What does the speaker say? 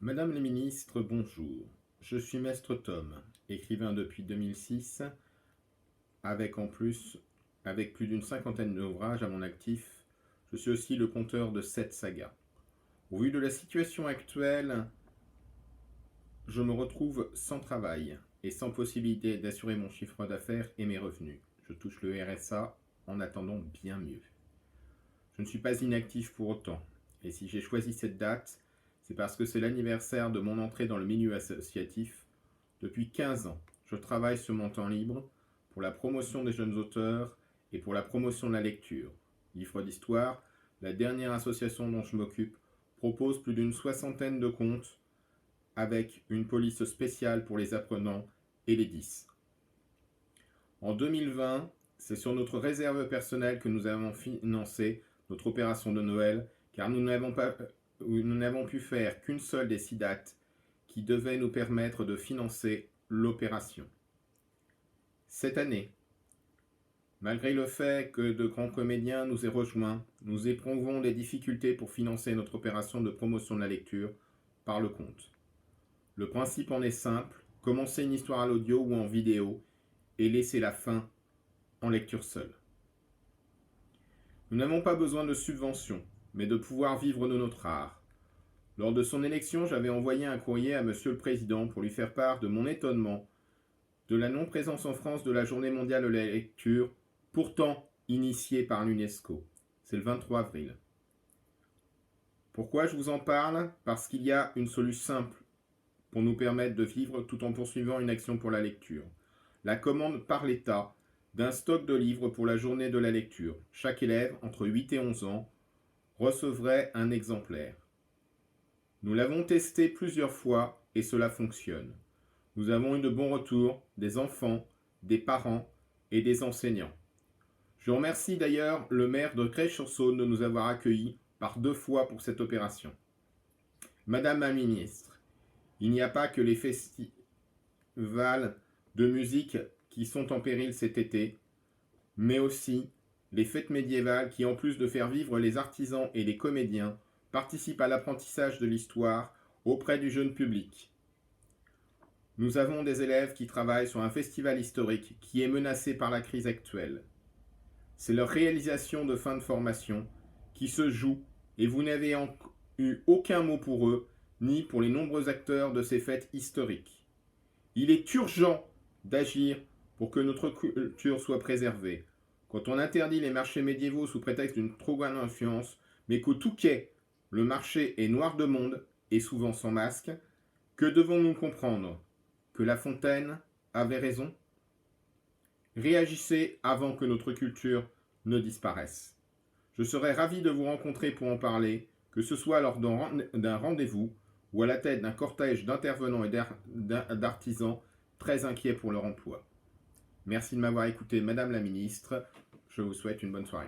Madame la ministre, bonjour. Je suis Maître Tom, écrivain depuis 2006, avec plus d'une cinquantaine d'ouvrages à mon actif. Je suis aussi le conteur de 7 sagas. Au vu de la situation actuelle, je me retrouve sans travail et sans possibilité d'assurer mon chiffre d'affaires et mes revenus. Je touche le RSA en attendant bien mieux. Je ne suis pas inactif pour autant, et si j'ai choisi cette date, c'est parce que c'est l'anniversaire de mon entrée dans le milieu associatif. Depuis 15 ans, je travaille sur mon temps libre pour la promotion des jeunes auteurs et pour la promotion de la lecture. Livres d'histoire, la dernière association dont je m'occupe, propose plus d'une soixantaine de contes avec une police spéciale pour les apprenants et les 10. En 2020, c'est sur notre réserve personnelle que nous avons financé notre opération de Noël, car nous n'avons pu faire qu'une seule des 6 dates qui devaient nous permettre de financer l'opération. Cette année, malgré le fait que de grands comédiens nous aient rejoints, nous éprouvons des difficultés pour financer notre opération de promotion de la lecture par le conte. Le principe en est simple, commencer une histoire à l'audio ou en vidéo et laisser la fin en lecture seule. Nous n'avons pas besoin de subventions, mais de pouvoir vivre de notre art. Lors de son élection, j'avais envoyé un courrier à Monsieur le Président pour lui faire part de mon étonnement de la non-présence en France de la Journée mondiale de la lecture, pourtant initiée par l'UNESCO. C'est le 23 avril. Pourquoi je vous en parle ? Parce qu'il y a une solution simple pour nous permettre de vivre tout en poursuivant une action pour la lecture. La commande par l'État d'un stock de livres pour la journée de la lecture. Chaque élève, entre 8 et 11 ans, recevrait un exemplaire. Nous l'avons testé plusieurs fois et cela fonctionne. Nous avons eu de bons retours des enfants, des parents et des enseignants. Je remercie d'ailleurs le maire de Crèche-sur-Saône de nous avoir accueillis par 2 fois pour cette opération. Madame la ministre, il n'y a pas que les festivals de musique qui sont en péril cet été, mais aussi les fêtes médiévales qui, en plus de faire vivre les artisans et les comédiens, participent à l'apprentissage de l'histoire auprès du jeune public. Nous avons des élèves qui travaillent sur un festival historique qui est menacé par la crise actuelle. C'est leur réalisation de fin de formation qui se joue et vous n'avez eu aucun mot pour eux, ni pour les nombreux acteurs de ces fêtes historiques. Il est urgent d'agir pour que notre culture soit préservée. Quand on interdit les marchés médiévaux sous prétexte d'une trop grande influence, mais qu'au Touquet, le marché est noir de monde et souvent sans masque, que devons-nous comprendre ? Que La Fontaine avait raison ? Réagissez avant que notre culture ne disparaisse. Je serais ravi de vous rencontrer pour en parler, que ce soit lors d'un rendez-vous ou à la tête d'un cortège d'intervenants et d'artisans très inquiets pour leur emploi. Merci de m'avoir écouté, Madame la Ministre. Je vous souhaite une bonne soirée.